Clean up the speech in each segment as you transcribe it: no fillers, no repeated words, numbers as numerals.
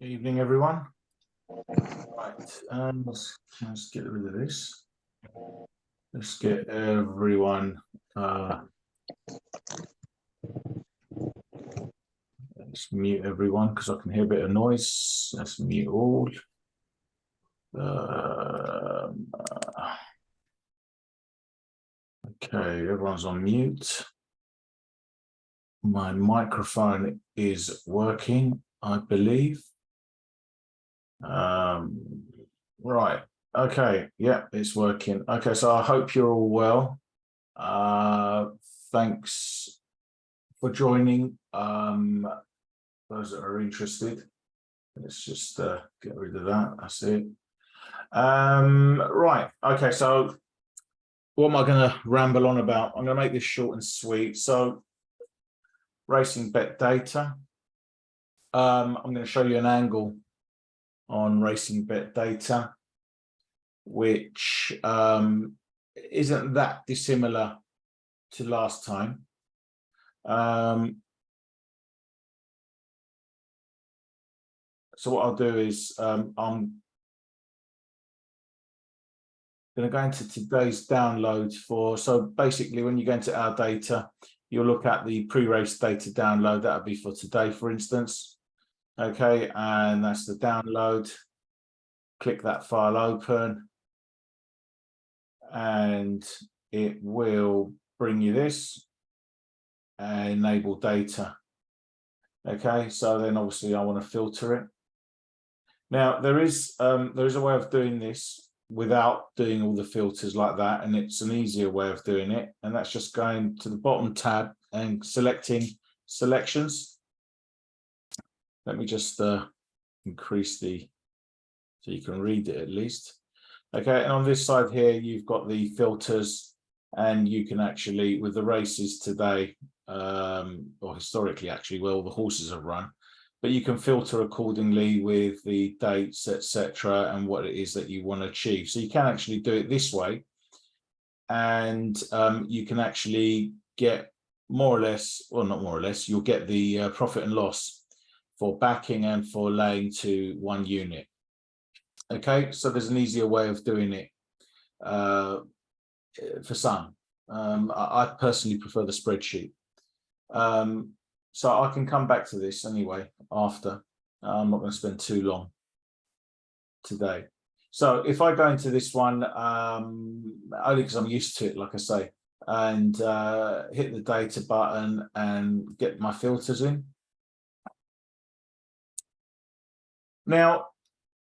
Evening, everyone. Right, let's get rid of this. Let's get everyone. Let's mute everyone because I can hear a bit of noise. Let's mute all. Okay, everyone's on mute. My microphone is working, I believe. Right. Okay. Yeah, it's working. Okay, so I hope you're all well. Thanks for joining. Those that are interested, let's just get rid of that. That's it. Right. Okay. So what am I going to ramble on about? I'm going to make this short and sweet. So racing bet data. I'm going to show you an angle on racing bet data, which isn't that dissimilar to last time. So what I'll do is I'm going to go into today's download for, so basically when you go into our data, you'll look at the pre-race data download. That'll be for today, for instance. Okay, and that's the download. Click that file open and it will bring you this and enable data. Okay, so then obviously I want to filter it. Now there is a way of doing this without doing all the filters like that, and it's an easier way of doing it, and that's just going to the bottom tab and selecting selections. Let me just increase the so you can read it at least. Okay, and on this side here you've got the filters, and you can actually, with the races today, or historically actually, where all the horses have run, but you can filter accordingly with the dates, etc., and what it is that you want to achieve. So you can actually do it this way, and you can actually get more or less, well, not more or less, you'll get the profit and loss for backing and for laying to one unit. Okay, so there's an easier way of doing it for some. I personally prefer the spreadsheet. So I can come back to this anyway after. I'm not going to spend too long today. So if I go into this one, only because I'm used to it, like I say, and hit the data button and get my filters in. Now,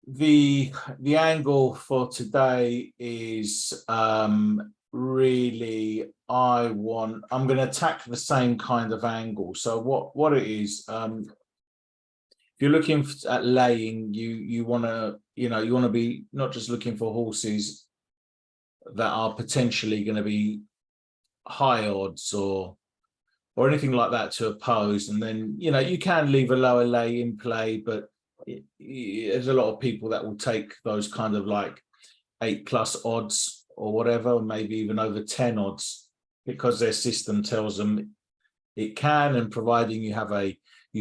the angle for today is really, I'm going to attack the same kind of angle. So what it is, if you're looking at laying, you want to, you want to be not just looking for horses that are potentially going to be high odds or anything like that to oppose, and then you can leave a lower lay in play, but there's a lot of people that will take those kind of like 8+ odds or whatever, maybe even over 10 odds, because their system tells them it can, and providing you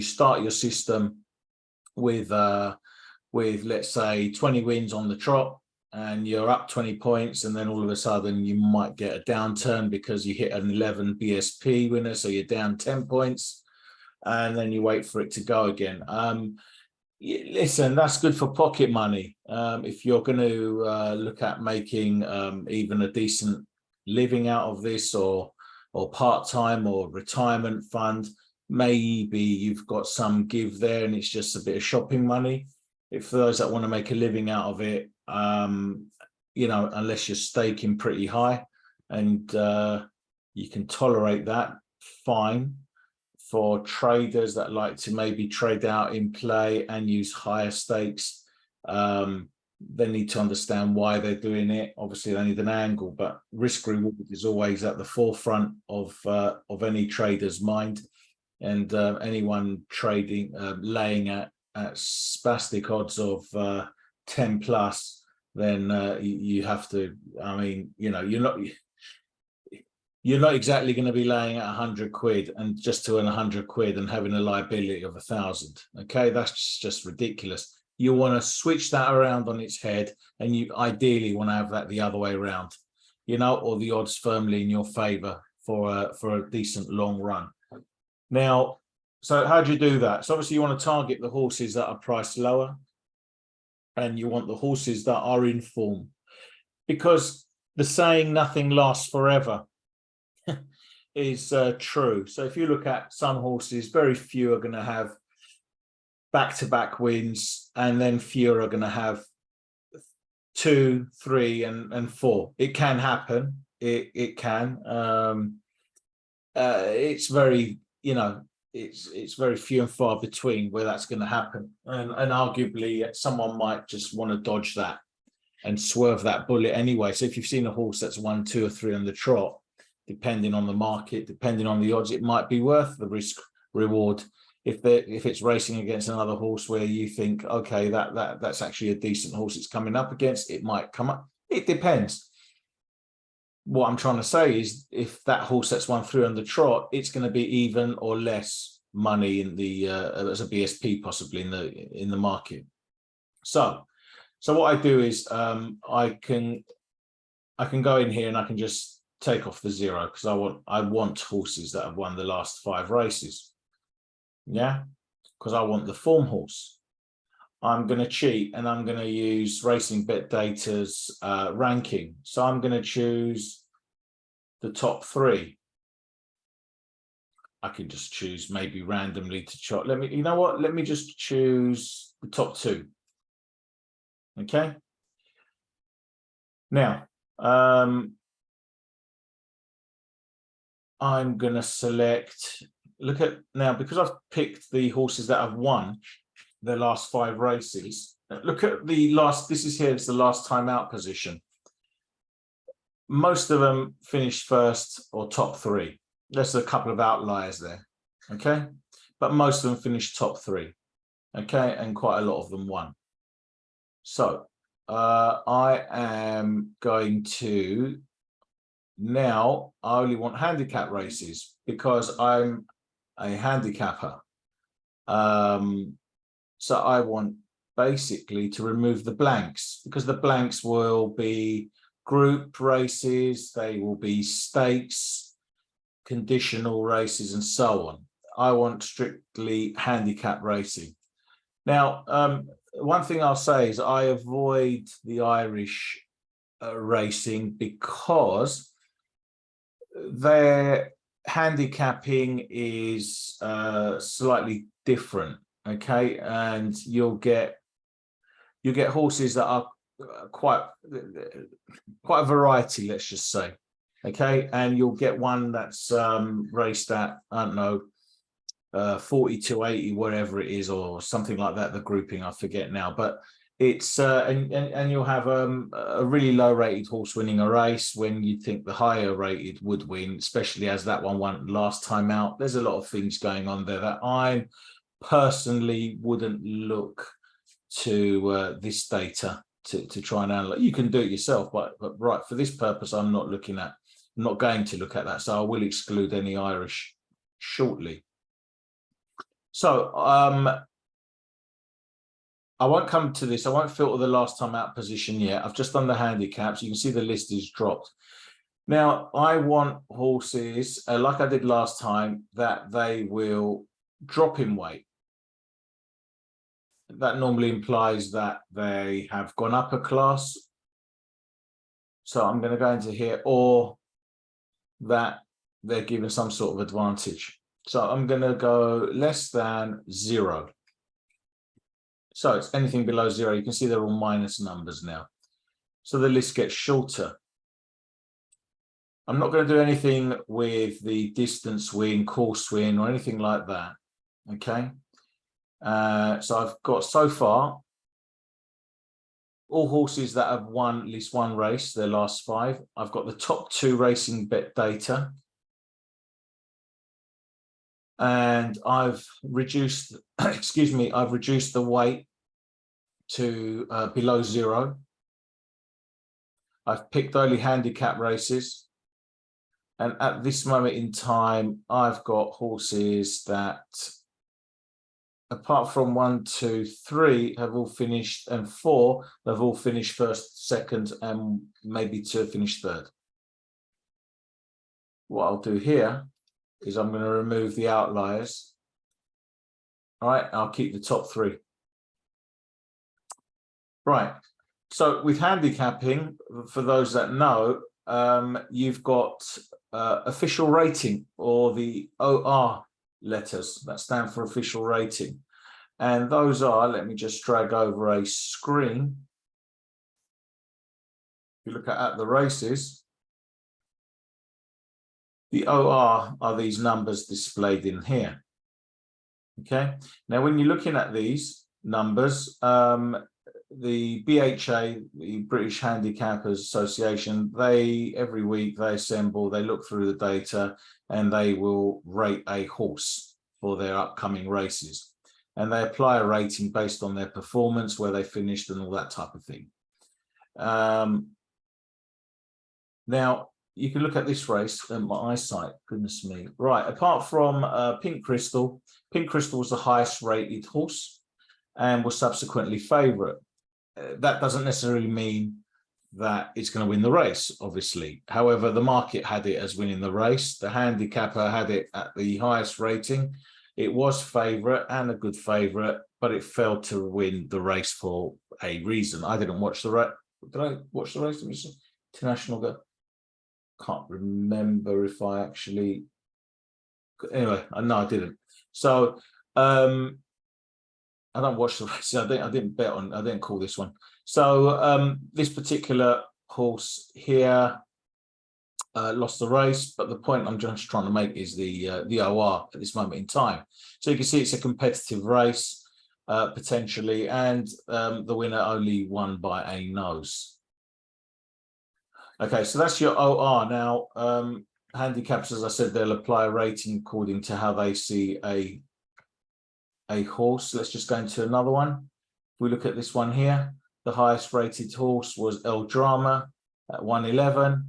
start your system with let's say 20 wins on the trot, and you're up 20 points, and then all of a sudden you might get a downturn because you hit an 11 BSP winner, so you're down 10 points, and then you wait for it to go again. Listen, that's good for pocket money. If you're going to look at making even a decent living out of this, or part-time or retirement fund, maybe you've got some give there and it's just a bit of shopping money. If for those that want to make a living out of it, unless you're staking pretty high and you can tolerate that, fine. For traders that like to maybe trade out in play and use higher stakes, they need to understand why they're doing it. Obviously they need an angle, but risk reward is always at the forefront of any trader's mind, and anyone trading laying at spastic odds of 10+, then you have to, I mean, you're not, you're not exactly going to be laying at 100 quid and just to earn 100 quid and having a liability of 1,000. Okay, that's just ridiculous. You want to switch that around on its head, and you ideally want to have that the other way around, you know, or the odds firmly in your favor for a decent long run. Now, so how do you do that? So obviously you want to target the horses that are priced lower, and you want the horses that are in form, because the saying "nothing lasts forever" is true. So if you look at some horses, very few are going to have back-to-back wins, and then fewer are going to have 2, 3, and 4. It can happen. It can. It's very, you know, it's very few and far between where that's going to happen, and arguably someone might just want to dodge that and swerve that bullet anyway. So if you've seen a horse that's 1, 2, or 3 on the trot, depending on the market, depending on the odds, it might be worth the risk reward. If it's racing against another horse where you think, okay, that's actually a decent horse it's coming up against, it might come up. It depends. What I'm trying to say is, if that horse that's 1, 3 on the trot, it's going to be even or less money in the as a BSP possibly in the market. So what I do is I can go in here and I can just take off the 0, because I want horses that have won the last 5 races. Yeah, because I want the form horse. I'm going to cheat and I'm going to use Racing Bet Data's ranking. So I'm going to choose the top 3. I can just choose maybe randomly to chart. You know what? Let me just choose the top 2. Okay. Now, I'm going to select, look at now, because I've picked the horses that have won their last 5 races. Look at the last, this is here, it's the last time out position. Most of them finished first or top 3. There's a couple of outliers there, okay? But most of them finished top 3, okay? And quite a lot of them won. So I am going to, now I only want handicap races because I'm a handicapper. So I want basically to remove the blanks, because the blanks will be group races, they will be stakes, conditional races, and so on. I want strictly handicap racing. Now, one thing I'll say is I avoid the Irish racing because their handicapping is slightly different. Okay, and you'll get horses that are quite a variety, let's just say. Okay, and you'll get one that's raced at, I don't know, 40 to 80, whatever it is, or something like that. The grouping I forget now, but it's and you'll have a really low rated horse winning a race when you think the higher rated would win, especially as that one won last time out. There's a lot of things going on there that I personally wouldn't look to this data to try and analyze. You can do it yourself, but right, for this purpose, I'm not going to look at that. So I will exclude any Irish shortly. So I won't come to this. I won't filter the last time out position yet. I've just done the handicaps. You can see the list is dropped. Now I want horses like I did last time, that they will drop in weight. That normally implies that they have gone up a class. So I'm going to go into here, or that they're given some sort of advantage. So I'm going to go less than 0. So it's anything below 0. You can see they're all minus numbers now. So the list gets shorter. I'm not going to do anything with the distance win, course win, or anything like that. Okay. So I've got so far all horses that have won at least one race, their last 5. I've got the top 2 Racing Bet Data. And I've reduced, excuse me, I've reduced the weight to below 0. I've picked only handicap races. And at this moment in time, I've got horses that, apart from 1, 2, 3, have all finished, and 4, they've all finished first, second, and maybe 2 have finished third. What I'll do here is I'm going to remove the outliers. All right, I'll keep the top 3. Right. So with handicapping, for those that know, you've got official rating, or the OR letters that stand for official rating. And those are, let me just drag over a screen. If you look at the races, the OR are these numbers displayed in here. Okay. Now, when you're looking at these numbers, the BHA, the British Handicappers Association, they every week they assemble, they look through the data, and they will rate a horse for their upcoming races. And they apply a rating based on their performance, where they finished, and all that type of thing. Now, you can look at this race, and my eyesight, goodness me. Right, apart from Pink Crystal was the highest rated horse and was subsequently favourite. That doesn't necessarily mean that it's going to win the race, obviously. However, the market had it as winning the race. The handicapper had it at the highest rating. It was favourite and a good favourite, but it failed to win the race for a reason. I didn't watch the race. Did I watch the race? International go. Can't remember if I actually. Anyway, no, I didn't. So I don't watch the race. I didn't bet on. I didn't call this one. So this particular horse here lost the race, but the point I'm just trying to make is the OR at this moment in time. So you can see it's a competitive race potentially, and the winner only won by a nose. Okay, so that's your OR. Now, handicaps, as I said, they'll apply a rating according to how they see a horse. Let's just go into another one. If we look at this one here, the highest rated horse was El Drama at 111.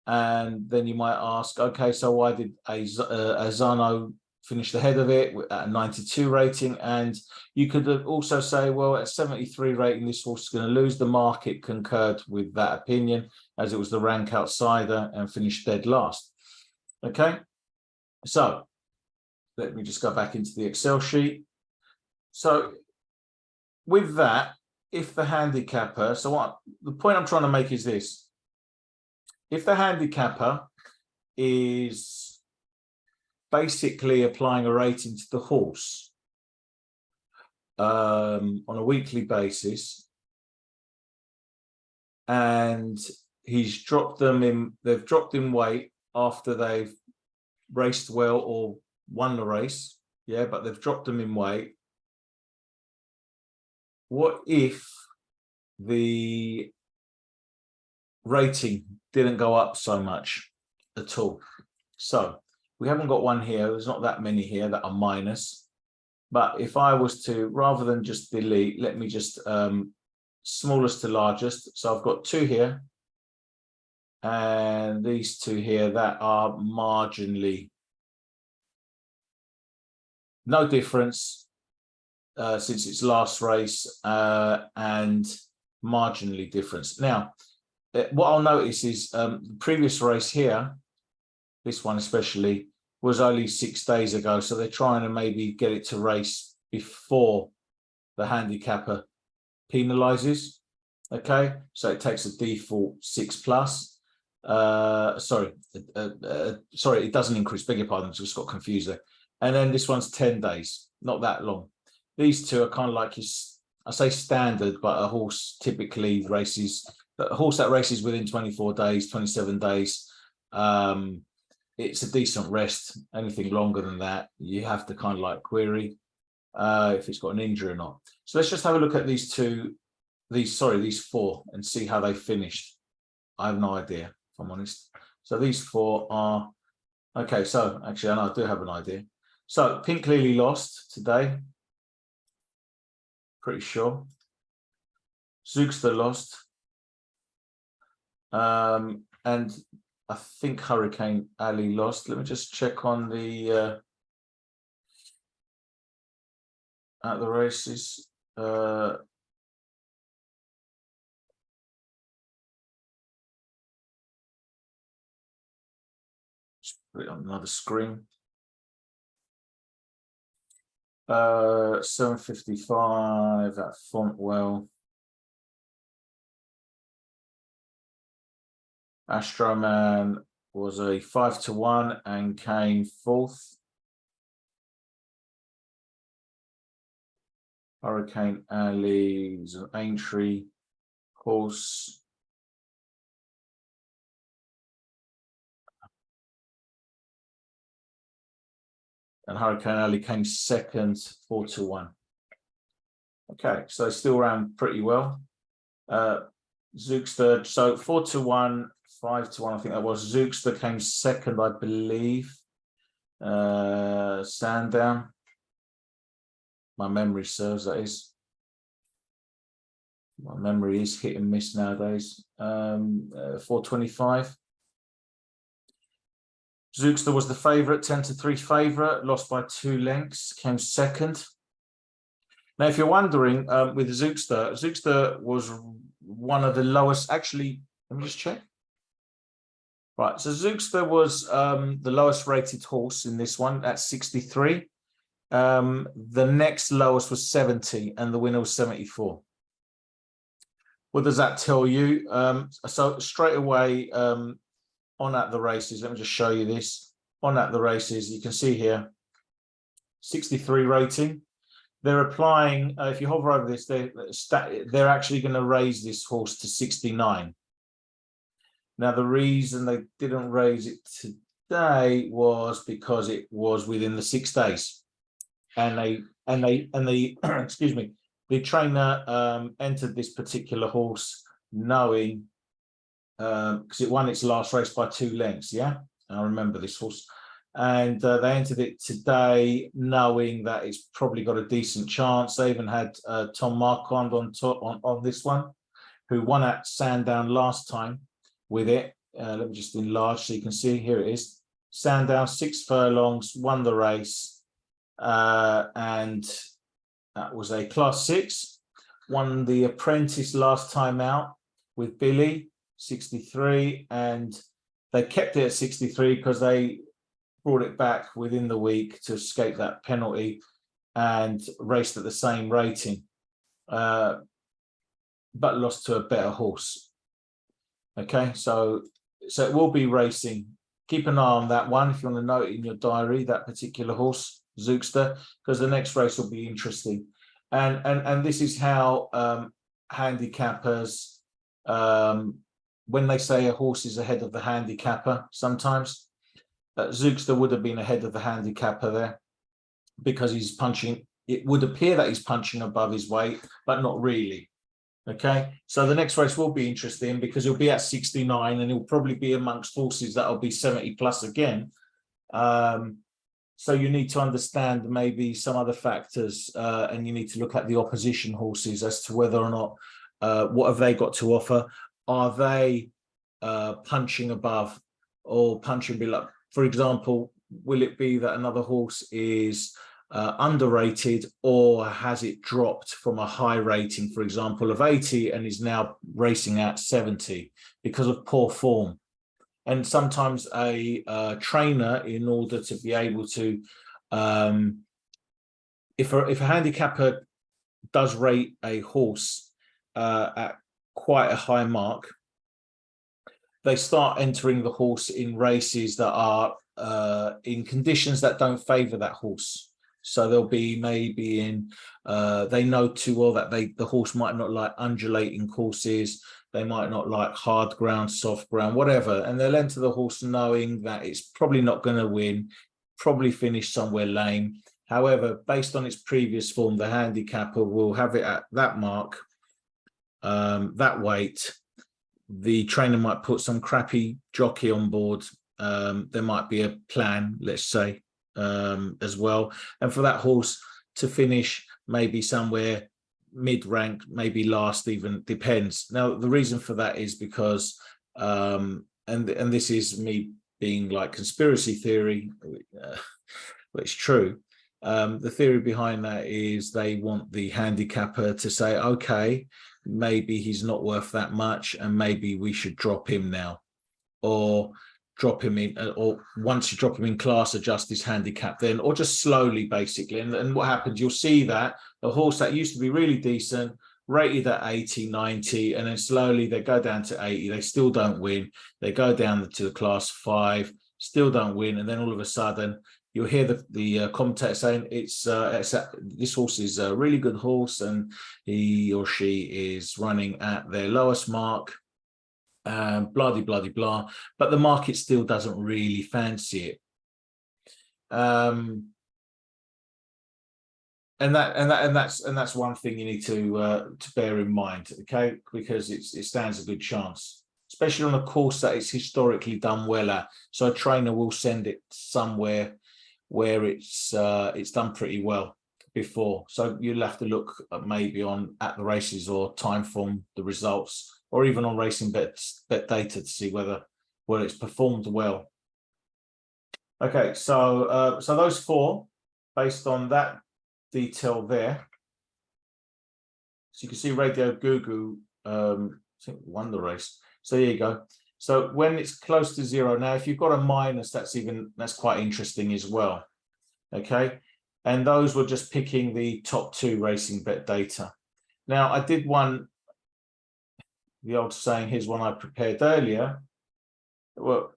And then you might ask, okay, so why did Azano finish ahead of it at a 92 rating? And you could also say, well, at 73 rating, this horse is going to lose. The market concurred with that opinion, as it was the rank outsider and finished dead last. Okay, so let me just go back into the Excel sheet. So with that, if the handicapper, so what the point I'm trying to make is this: if the handicapper is basically applying a rating to the horse on a weekly basis, and he's dropped them in, they've dropped in weight after they've raced well or won the race, yeah, but they've dropped them in weight. What if the rating didn't go up so much at all? So we haven't got one here. There's not that many here that are minus. But if I was to, rather than just delete, let me just smallest to largest. So I've got 2 here, and these 2 here that are marginally, no difference since its last race, and marginally difference. Now, what I'll notice is the previous race here, this one especially, was only 6 days ago. So they're trying to maybe get it to race before the handicapper penalizes. Okay, so it takes a default 6+. Sorry, it doesn't increase, beg your pardon, I just got confused there. And then this one's 10 days, not that long. These 2 are kind of like, I say standard, but a horse typically races, a horse that races within 24 days, 27 days, it's a decent rest. Anything longer than that, you have to kind of like query if it's got an injury or not. So let's just have a look at these 4, and see how they finished. I have no idea, if I'm honest. So these 4 are, okay, so actually, I know I do have an idea. So Pink Lily lost today, pretty sure. Zookster lost. And I think Hurricane Ali lost. Let me just check on the at the races. Just put it on another screen. 7:55 at Fontwell. Astroman was a 5-1 and came fourth. Hurricane Ali is an Aintree horse. And Hurricane Ali came second, 4-1. Okay, so they still ran pretty well. Zookster, so 4-1, 5-1, I think that was. Zookster came second, I believe. Sandown. My memory serves, that is. My memory is hit and miss nowadays. 425. Zookster was the favourite, 10-3 favourite, lost by 2 lengths, came second. Now, if you're wondering, with Zookster, Zookster was one of the lowest. Actually, let me just check. Right, so Zookster was the lowest rated horse in this one at 63. The next lowest was 70, and the winner was 74. What does that tell you? So straight away on at the races, let me just show you this. On at the races, you can see here, 63 rating. They're applying, if you hover over this, they're actually going to raise this horse to 69. Now, the reason they didn't raise it today was because it was within the 6 days, and they excuse me, the trainer entered this particular horse knowing because it won its last race by 2 lengths. Yeah, I remember this horse. And they entered it today knowing that it's probably got a decent chance. They even had Tom Marquand on this one, who won at Sandown last time with it. Let me just enlarge so you can see. Here it is. Sandown, 6 furlongs, won the race. And that was a class 6. Won the Apprentice last time out with Billy, 63. And they kept it at 63 because they brought it back within the week to escape that penalty and raced at the same rating, but lost to a better horse. Okay, so it will be racing. Keep an eye on that one if you want to note it in your diary, that particular horse, Zookster, because the next race will be interesting. And this is how handicappers, when they say a horse is ahead of the handicapper, sometimes Zookster would have been ahead of the handicapper there because he's punching. It would appear that he's punching above his weight, but not really. Okay, so the next race will be interesting because he'll be at 69 and he'll probably be amongst horses that'll be 70 plus again. So you need to understand maybe some other factors, and you need to look at the opposition horses as to whether or not what have they got to offer. Are they punching above or punching below? For example, will it be that another horse is underrated, or has it dropped from a high rating, for example, of 80 and is now racing at 70 because of poor form? And sometimes a trainer, in order to be able to, if a handicapper does rate a horse at quite a high mark, they start entering the horse in races that are in conditions that don't favor that horse. So they'll be maybe in, they know too well that the horse might not like undulating courses. They might not like hard ground, soft ground, whatever. And they'll enter the horse knowing that it's probably not going to win, probably finish somewhere lame. However, based on its previous form, the handicapper will have it at that mark, that weight. The trainer might put some crappy jockey on board. There might be a plan, let's say, as well. And for that horse to finish maybe somewhere mid-rank, maybe last, even, depends. Now, the reason for that is because and this is me being like conspiracy theory, but it's true. The theory behind that is they want the handicapper to say, okay, maybe he's not worth that much, and maybe we should drop him now, or drop him in, or once you drop him in class, adjust his handicap then, or just slowly, basically. And what happens, you'll see that a horse that used to be really decent, rated at 80, 90, and then slowly they go down to 80, they still don't win. They go down to the class 5, still don't win, and then all of a sudden you'll hear the commentator saying this horse is a really good horse, and he or she is running at their lowest mark, blah de blah de blah, but the market still doesn't really fancy it. And that's one thing you need to bear in mind, okay? Because it stands a good chance, especially on a course that it's historically done well at. So a trainer will send it somewhere where it's done pretty well before. So you'll have to look at maybe at the races or time from the results, or even on racing bet data to see whether it's performed well. Okay, so so those 4, based on that detail there. So you can see Radio Gugu, I think won the race. So there you go. So when it's close to 0, now if you've got a minus, that's quite interesting as well. Okay, and those were just picking the top 2 racing bet data. Now I did one, the old saying, here's one I prepared earlier. Well,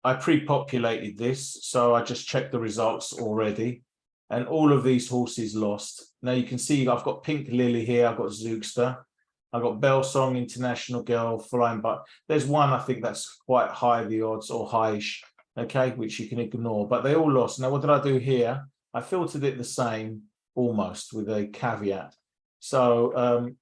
I pre-populated this, so I just checked the results already, and all of these horses lost. Now you can see I've got Pink Lily here, I've got Zookster, I've got Bell Song, International Girl, Flying, but there's one I think that's quite high the odds, or highish, okay, which you can ignore, but they all lost. Now what did I do here? I filtered it the same, almost, with a caveat. So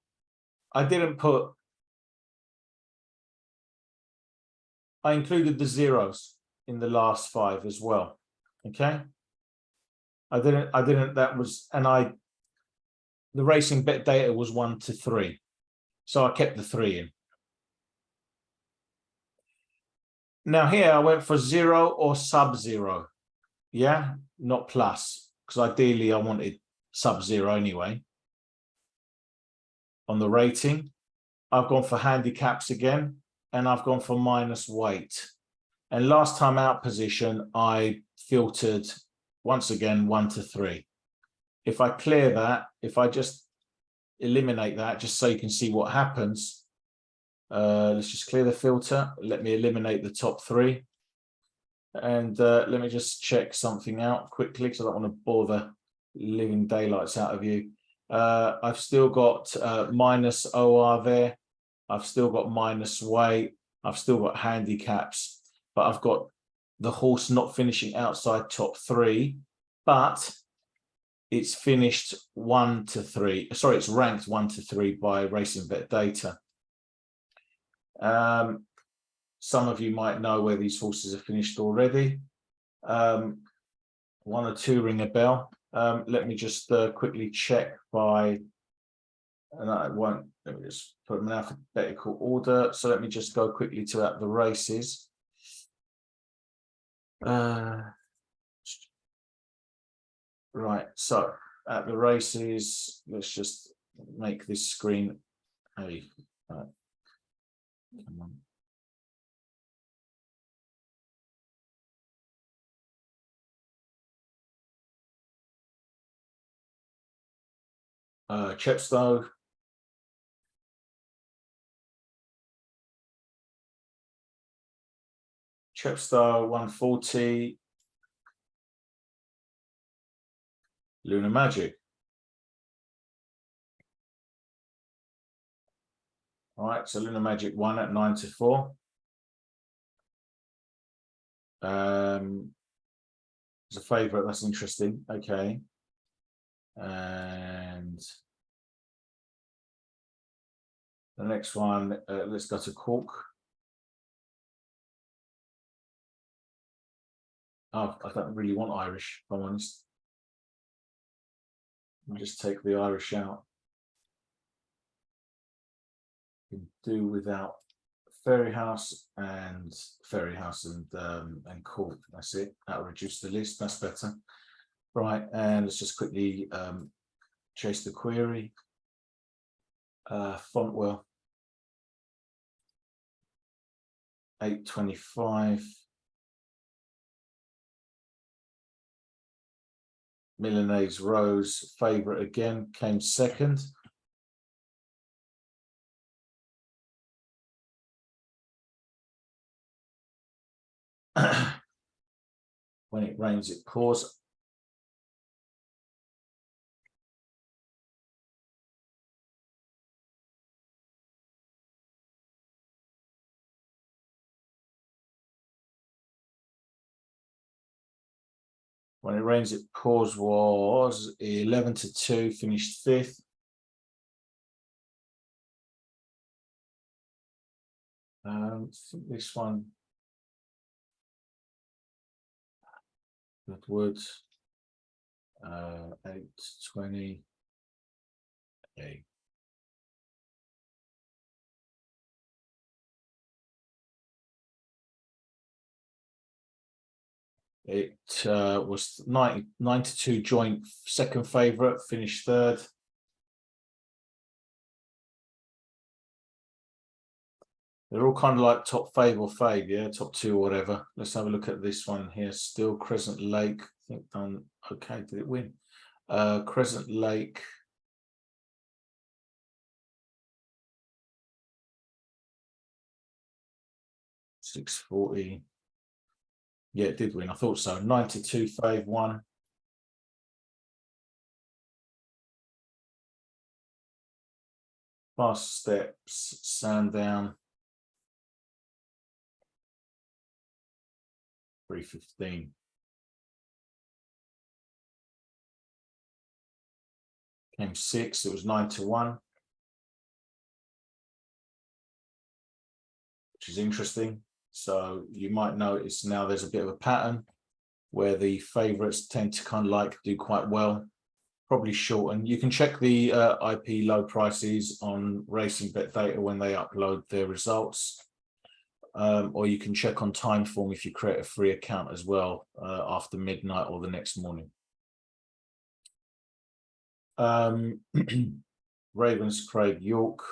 I included the zeros in the last 5 as well, okay? The racing bet data was 1 to 3. So I kept the 3 in. Now here I went for 0 or sub-0. Yeah, not plus, because ideally I wanted sub-0 anyway. On the rating, I've gone for handicaps again, and I've gone for minus weight. And last time out position, I filtered once again 1 to 3. If I clear that, if I just eliminate that, just so you can see what happens, let's just clear the filter. Let me eliminate the top 3. And let me just check something out quickly, because I don't want to bore the living daylights out of you. I've still got minus OR there. I've still got minus weight. I've still got handicaps, but I've got the horse not finishing outside top 3, but it's finished 1 to 3. Sorry, it's ranked 1 to 3 by Racing Bet Data. Some of you might know where these horses are finished already. 1 or 2 ring a bell. Let me just quickly check by, and I won't, let me just put them in alphabetical order. So let me just go quickly to the races. Right, so at the races, let's just make this screen come on. Chepstow. Chepstow 140. Lunar Magic. All right, so Lunar Magic won at 9 to 4. It's a favourite, that's interesting. Okay. And the next one, let's go to Cork. Oh, I don't really want Irish, if I'm honest. I'll just take the Irish out. Can do without Ferry House and Court. That's it. That'll reduce the list. That's better. Right, and let's just quickly chase the query. Fontwell 825. Milanese Rose, favourite again, came second. When it rains, it pours. When it rains, it pours was 11-2, finished fifth. I think this one, Woods, 820. Okay. It was 92 joint, second favourite, finished third. They're all kind of like top fave or fave, yeah, top two or whatever. Let's have a look at this one here. Still Crescent Lake. I think done okay. Did it win? Crescent Lake. $6.40. Yeah, it did win. I thought so. 92 fave one. Fast Steps, Sandown. 315. Came sixth. It was 9-1, which is interesting. So you might notice now there's a bit of a pattern where the favourites tend to kind of like do quite well. Probably short, and you can check the IP low prices on Racing Bet Data when they upload their results, or you can check on Timeform if you create a free account as well after midnight or the next morning. Ravenscraig York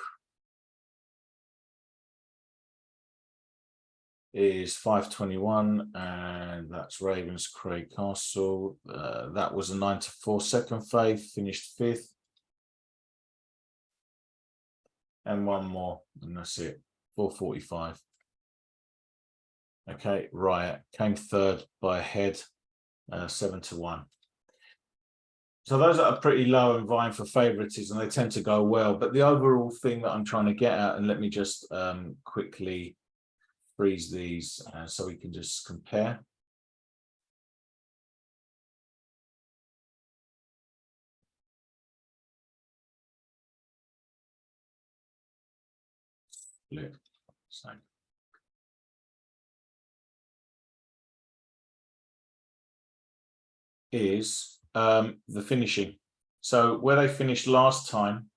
is 521, and that's Ravenscraig Castle. That was a 9-4 second fave, finished fifth. And one more, and that's it. 445. Okay, Riot came third by a head, 7-1. So those are pretty low and vying for favoritism, and they tend to go well. But the overall thing that I'm trying to get at, and let me just quickly freeze these so we can just compare. Split. So. Is the finishing. So where they finished last time,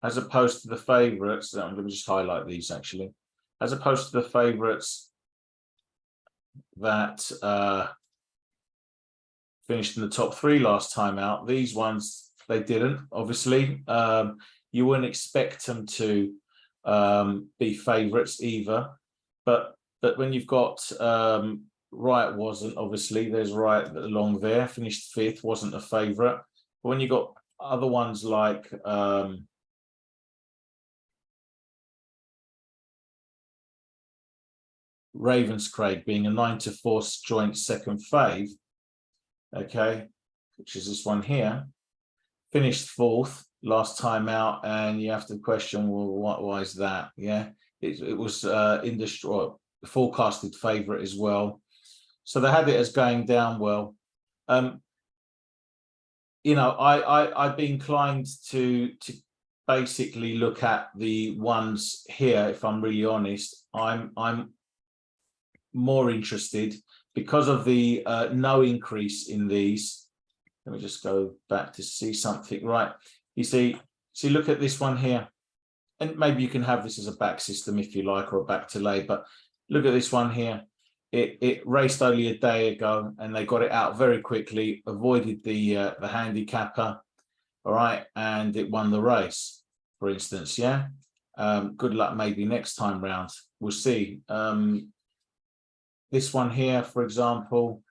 as opposed to the favourites, let me just highlight these actually, as opposed to the favourites that finished in the top three last time out, these ones, they didn't, obviously. You wouldn't expect them to be favourites either, but when you've got Riot wasn't, obviously, there's Riot along there, finished fifth, wasn't a favourite. But when you got other ones like Ravenscraig being a 9-4 joint second fave, okay, which is this one here, finished fourth last time out, and you have to question, well, why is that? Yeah, it was industry forecasted favourite as well. So they had it as going down well. You know, I'd be inclined to basically look at the ones here. If I'm really honest, I'm more interested because of the no increase in these. Let me just go back to see something. Right, you see, look at this one here. and maybe you can have this as a back system if you like, or a back to lay. But look at this one here. It raced only a day ago, and they got it out very quickly, avoided the handicapper, all right, and it won the race, for instance. Yeah. Good luck maybe next time round. We'll see. This one here, for example,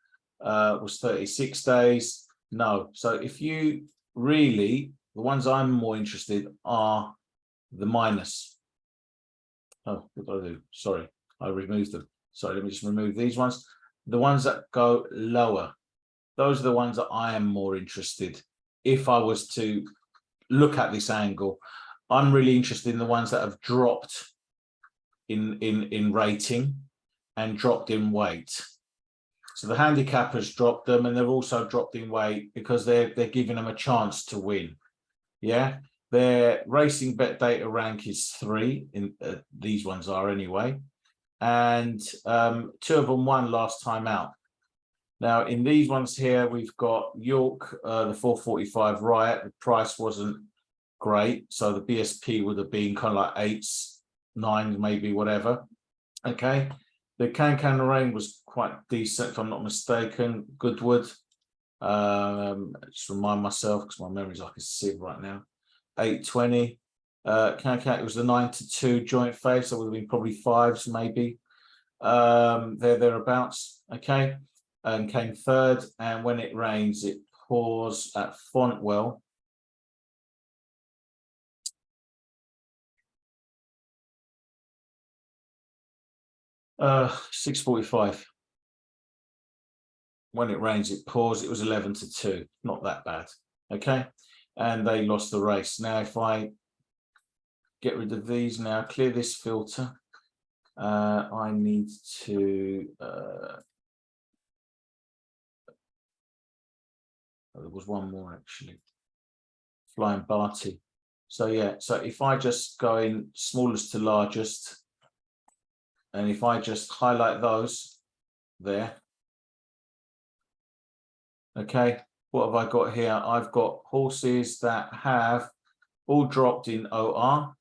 was 36 days. No. So if you really, the ones I'm more interested are the minus. Oh, what did I do? Sorry, I removed them. Sorry, let me just remove these ones. The ones that go lower, those are the ones that I am more interested. If I was to look at this angle, I'm really interested in the ones that have dropped in rating and dropped in weight. So the handicappers dropped them, and they've also dropped in weight because they're giving them a chance to win. Yeah, their racing bet data rank is 3. In these ones are anyway, and 2 of them won last time out. Now in these ones here, we've got York, the 445 Riot. The price wasn't great, so the BSP would have been kind of like 8s, 9s, maybe, whatever. Okay, the Can Rain was quite decent, if I'm not mistaken. Goodwood. Just remind myself because my memory's like a sieve right now. 820. Can, it was the 9-2 joint face, so it would have been probably 5s, maybe. They're thereabouts. Okay, and came third. And when it rains, it pours at Fontwell. $6.45. When it rains, it pours. It was 11-2. Not that bad. Okay, and they lost the race. Now, if I get rid of these now, clear this filter, I need to. There was one more actually. Flying Barty. So yeah. So if I just go in smallest to largest, and if I just highlight those there. Okay, what have I got here? I've got horses that have all dropped in OR.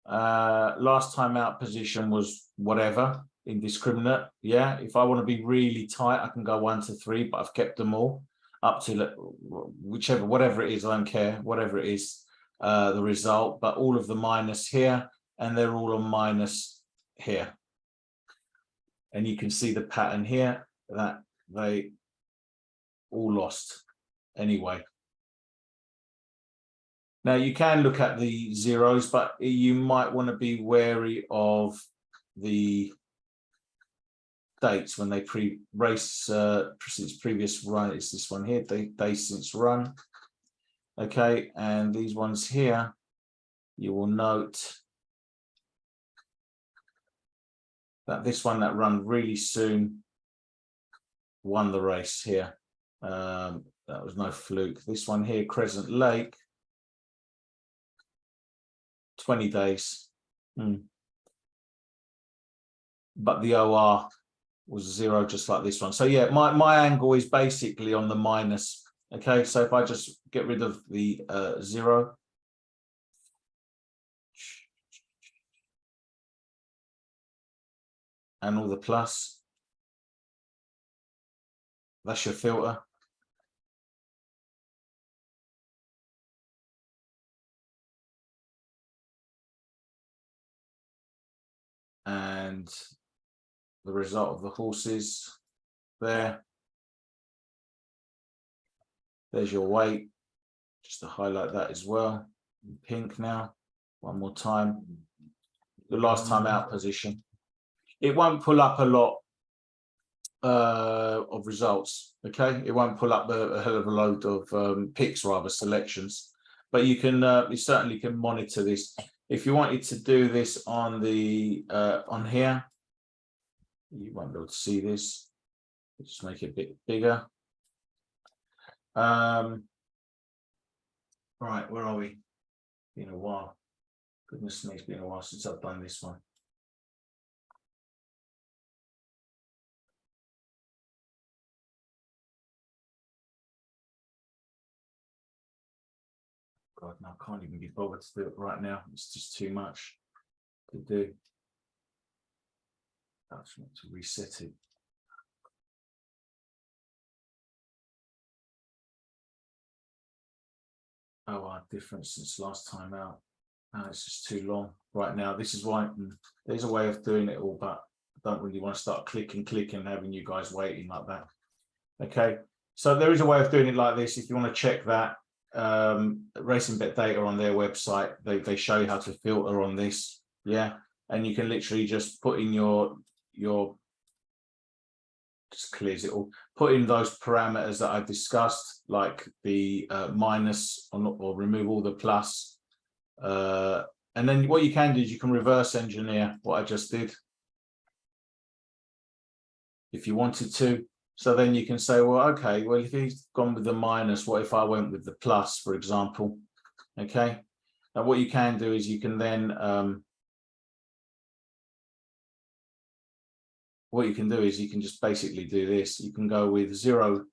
Last time out position was whatever, indiscriminate. Yeah, if I want to be really tight, I can go 1-3, but I've kept them all up to whichever, whatever it is, I don't care, whatever it is, the result, but all of the minus here, and they're all on minus here. And you can see the pattern here that they all lost anyway. Now you can look at the zeros, but you might want to be wary of the dates when they pre-race since previous run. It's this one here, day since run. Okay, and these ones here, you will note that this one that run really soon won the race here. That was no fluke. This one here, Crescent Lake, 20 days. But the OR was 0, just like this one. So yeah, my angle is basically on the minus. Okay, so if I just get rid of the 0. And all the plus, that's your filter. And the result of the horses there. There's your weight, just to highlight that as well. In pink now, one more time. The last time out position. It won't pull up a lot of results, okay? It won't pull up a hell of a load of picks, rather, selections. But you can, you certainly can monitor this. If you wanted to do this on the on here, you won't be able to see this. Just make it a bit bigger. Right, where are we? Been a while. Goodness me, it's been a while since I've done this one. God, no, I can't even be bothered to do it right now. It's just too much to do. I just want to reset it. Oh, our difference since last time out. No, it's just too long right now. This is why there's a way of doing it all, but I don't really want to start clicking, and having you guys waiting like that. Okay, so there is a way of doing it like this. If you want to check that, Racing Bet Data on their website, they show you how to filter on this. Yeah, and you can literally just put in your just clears it all. Put in those parameters that I've discussed, like the minus or remove all the plus. And then what you can do is you can reverse engineer what I just did if you wanted to. So then you can say, well, okay, well, if he's gone with the minus, what if I went with the plus, for example? Okay. Now what you can do is you can then what you can do is you can just basically do this. You can go with zero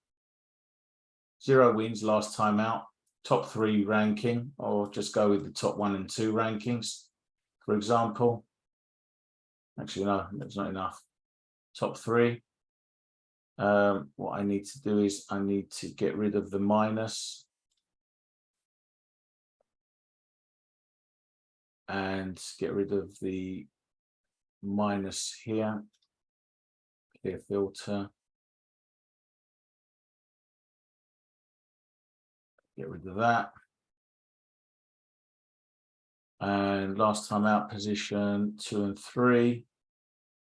wins last time out, top 3 ranking, or just go with the top 1 and 2 rankings, for example. Actually, no, that's not enough. Top 3. What I need to do is I need to get rid of the minus and get rid of the minus here. Clear filter. Get rid of that. And last time out position 2 and 3.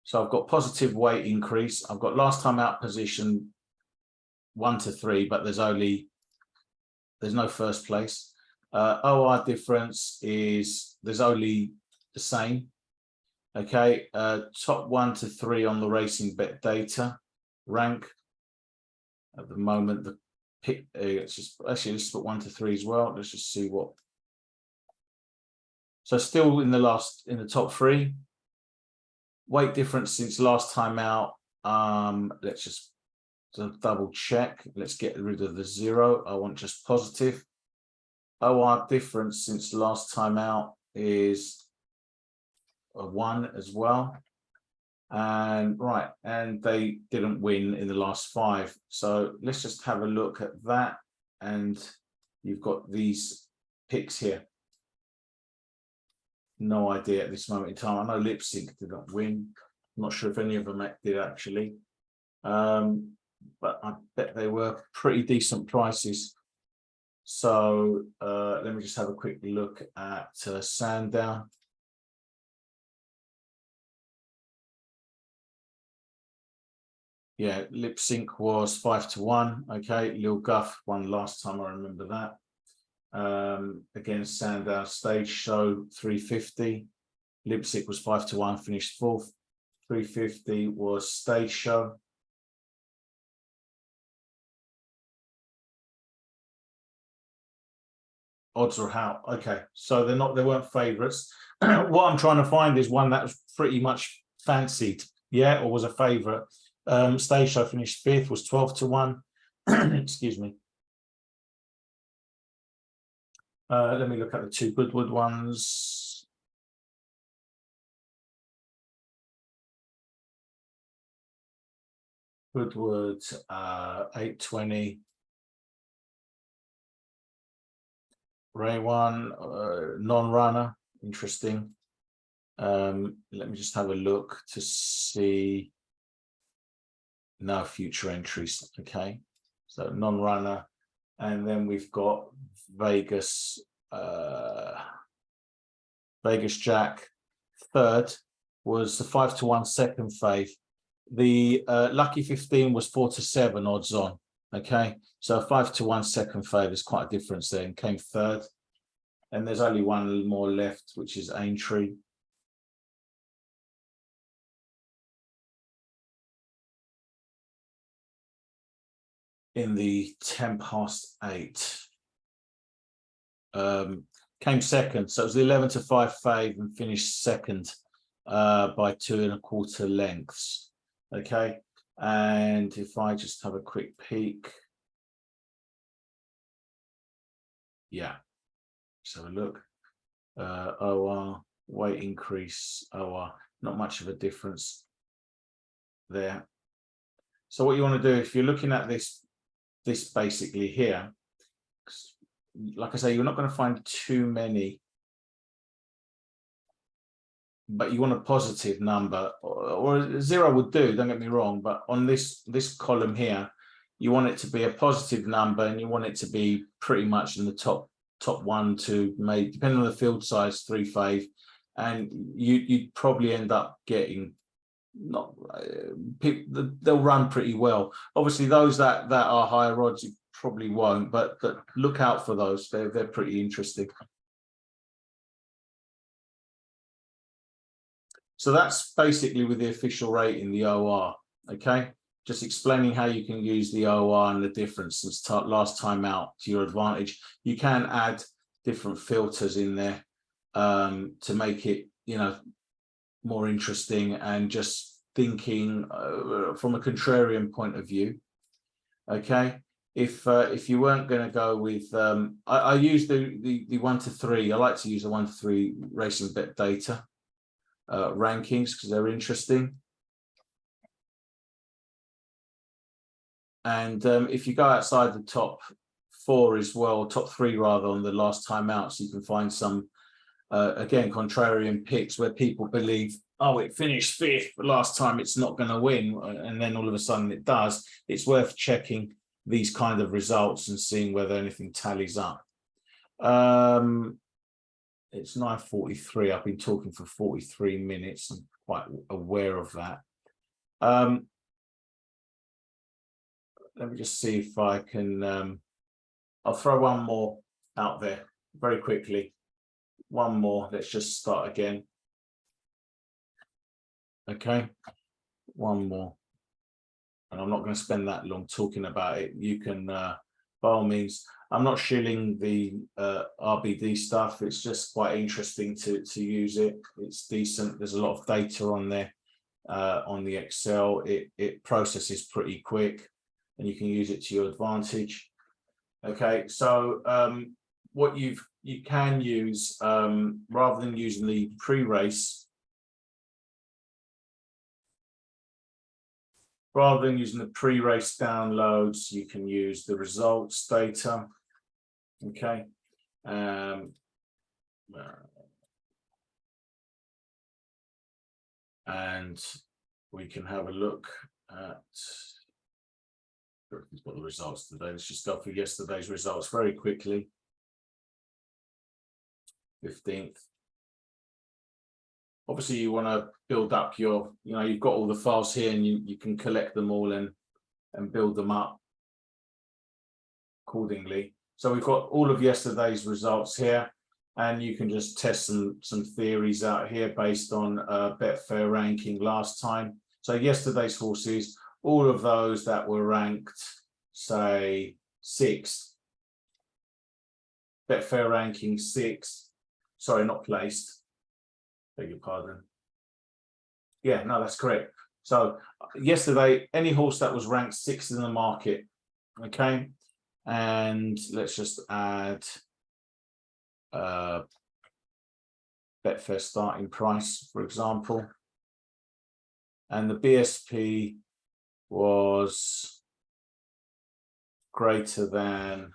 So I've got positive weight increase. I've got last time out position 1 to 3, but there's no first place. OR difference is there's only the same. Okay, top 1 to 3 on the Racing Bet Data rank at the moment. The pick, let's put 1 to 3 as well. Let's just see what. So still in the top 3. Weight difference since last time out. Let's just double check. Let's get rid of the 0. I want just positive. OR difference since last time out is a 1 as well. And right, and they didn't win in the last 5. So let's just have a look at that. And you've got these picks here. No idea at this moment in time. I know Lip Sync didn't win. I'm not sure if any of them did actually. But I bet they were pretty decent prices. So let me just have a quick look at Sandown. Yeah, Lip Sync was 5 to 1. Okay, Lil Guff won last time, I remember that. Against Sandown Stage Show 350. Lip Sync was 5 to 1, finished 4th. 350 was Stage Show. Odds are out. Okay, so they weren't favorites. What I'm trying to find is one that was pretty much fancied, yeah, or was a favorite. Stage Show finished 5th, was 12 to 1. Excuse me. Let me look at the 2 Goodwood ones. Goodwood 820. Ray 1 non-runner, interesting. Let me just have a look to see. No future entries. Okay, so non-runner, and then we've got Vegas Jack 3rd was the 5 to 1 second fave. The Lucky 15 was 4 to 7 odds on. Okay, so 5 to 1 second fave is quite a difference there, and came 3rd. And there's only one more left, which is Aintree. In the 10 past 8. Came 2nd, so it was the 11 to 5 fave and finished 2nd by 2 1/4 lengths. Okay, and if I just have a quick peek, yeah, Let's have a look. OR, weight increase, OR, not much of a difference there. So what you want to do, if you're looking at this basically here, like I say, you're not going to find too many, but you want a positive number, or 0 would do, don't get me wrong, but on this column here, you want it to be a positive number, and you want it to be pretty much in the top 1 to maybe, depending on the field size, 3 5, and you'd probably end up getting not they'll run pretty well. Obviously those that are higher odds, you probably won't, but look out for those. They're pretty interesting. So that's basically with the official rating, the OR. Okay, just explaining how you can use the OR and the difference since last time out to your advantage. You can add different filters in there to make it, you know, more interesting, and just thinking from a contrarian point of view. Okay, if you weren't going to go with I use the 1 to 3. I like to use the 1 to 3 racing bet data rankings because they're interesting. And if you go outside the top 4 as well, top 3 rather, on the last time out, so you can find some again, contrarian picks where people believe, oh, it finished 5th, but last time it's not going to win, and then all of a sudden it does. It's worth checking these kind of results and seeing whether anything tallies up. It's 9:43. I've been talking for 43 minutes. I'm quite aware of that. Let me just see if I can, I'll throw one more out there very quickly. One more, let's just start again. Okay, one more. And I'm not going to spend that long talking about it. You can, by all means, I'm not shilling the RBD stuff. It's just quite interesting to use it. It's decent. There's a lot of data on there on the Excel. It processes pretty quick, and you can use it to your advantage. Okay, so what you can use, rather than using the pre-race, downloads, you can use the results data. Okay, and we can have a look at what the results today. Let's just go for yesterday's results very quickly. 15th. Obviously, you want to build up your, you know, you've got all the files here, and you can collect them all and build them up accordingly. So we've got all of yesterday's results here, and you can just test some theories out here based on Betfair ranking last time. So yesterday's horses, all of those that were ranked, say 6th, Betfair ranking 6th. Sorry, not placed. Beg your pardon. Yeah, no, that's correct. So yesterday, any horse that was ranked 6th in the market, okay, and let's just add Betfair starting price, for example, and the BSP was greater than,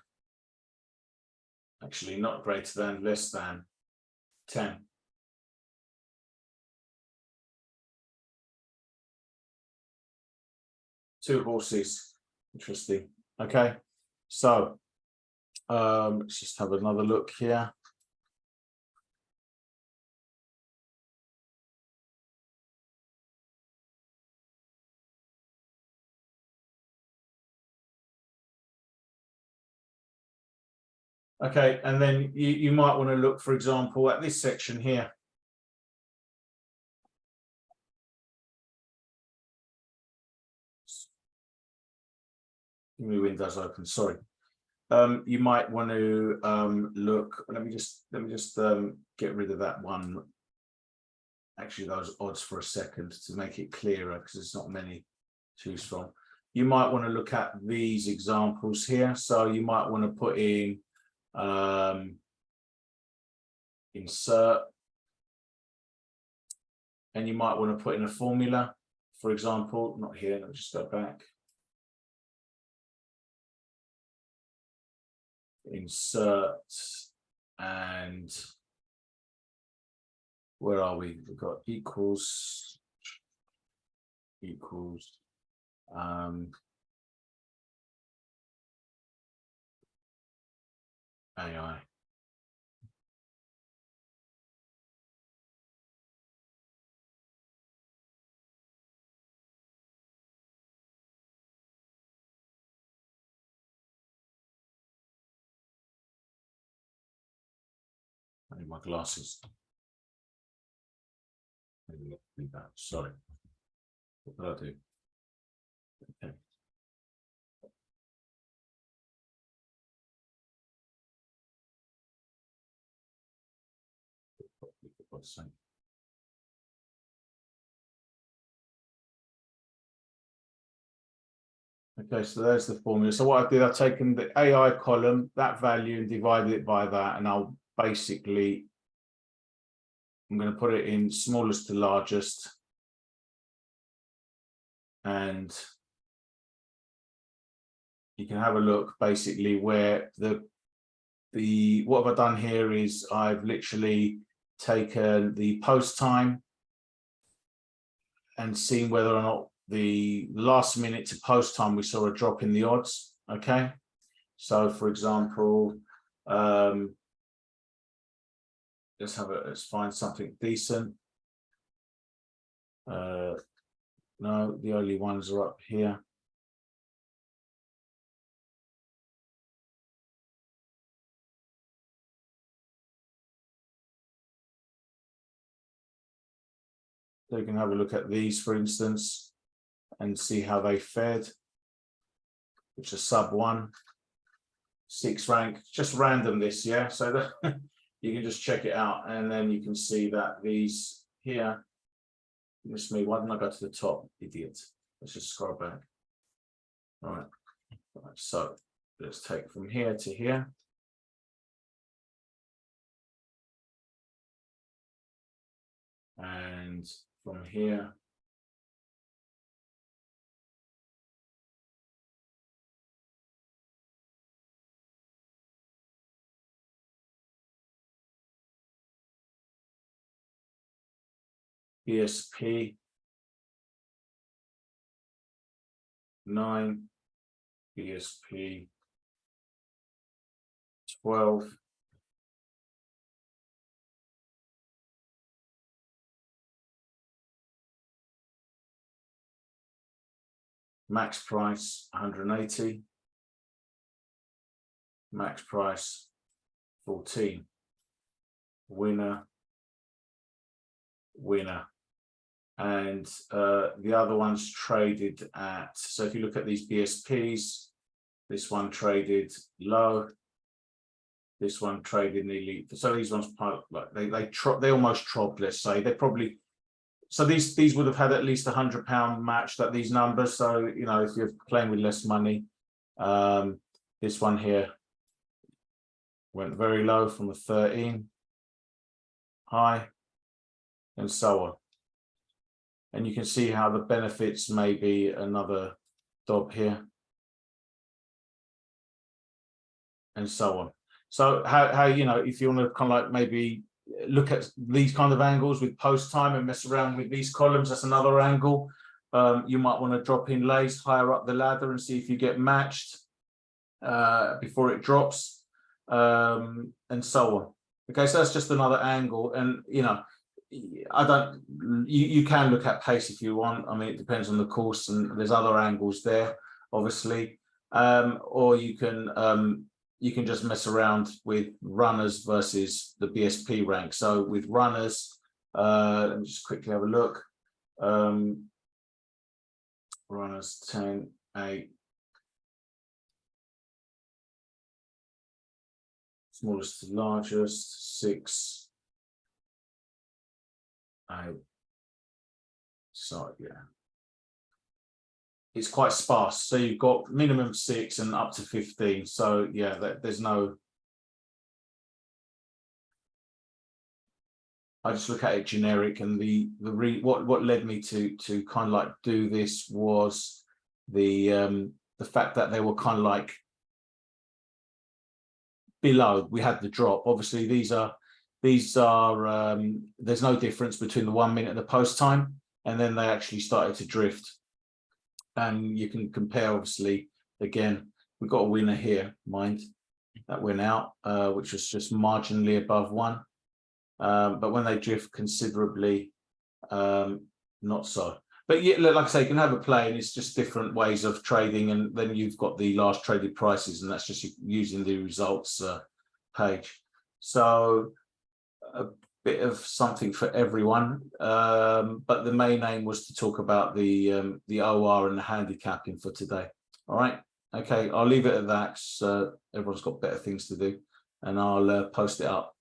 actually not greater than, less than 10. Two horses, interesting. Okay, so let's just have another look here. Okay, and then you might want to look, for example, at this section here. Give me windows open, sorry. You might want to look, let me just get rid of that one, actually those odds for a second, to make it clearer, because there's not many to choose from. You might want to look at these examples here. So you might want to put in insert, and you might want to put in a formula, for example, not here, let me just go back. Insert, and where are we? We've got equals, AI. I need my glasses. Sorry. What did I do? Okay. Okay, so there's the formula. So what I did, I've taken the AI column, that value, and divided it by that, and I'll basically, I'm going to put it in smallest to largest, and you can have a look basically where what have I done here is I've literally taken the post time and seen whether or not the last minute to post time we saw a drop in the odds. Okay, so for example, let's find something decent. No, the only ones are up here. So you can have a look at these, for instance, and see how they fared, which is sub 1, 6 rank, just random this, yeah. So that you can just check it out, and then you can see that these here. Miss me. Why didn't I go to the top, idiot? Let's just scroll back. All right. So let's take from here to here. And from here BSP 9, BSP 12, max price 180, max price 14, winner, and the other ones traded at, so if you look at these BSPs, this one traded low, this one traded nearly, so these ones like they almost trobbed, let's say. They probably, so these would have had at least £100 match, that these numbers. So you know, if you're playing with less money, this one here went very low from a 13 high, and so on. And you can see how the benefits may be another dob here, and so on. So how you know, if you want to kind of like maybe look at these kind of angles with post time and mess around with these columns, that's another angle. You might want to drop in lays higher up the ladder and see if you get matched before it drops, and so on. Okay, so that's just another angle, and you know, you can look at pace if you want. I mean, it depends on the course, and there's other angles there, obviously, or you can just mess around with runners versus the BSP rank. So with runners, let me just quickly have a look. Runners 10, 8. Smallest to largest, 6, 8. So yeah, it's quite sparse. So you've got minimum 6 and up to 15. So yeah, there's no I just look at it generic, and what led me to kind of like do this was the fact that they were kind of like below. We had the drop. Obviously, these are there's no difference between the 1 minute and the post time, and then they actually started to drift. And you can compare, obviously, again, we've got a winner here, mind, that went out, which was just marginally above 1. But when they drift considerably, not so. But yeah, like I say, you can have a play, and it's just different ways of trading. And then you've got the last traded prices, and that's just using the results page. So a bit of something for everyone. But the main aim was to talk about the OR and the handicapping for today. All right. Okay, I'll leave it at that. So everyone's got better things to do, and I'll post it up.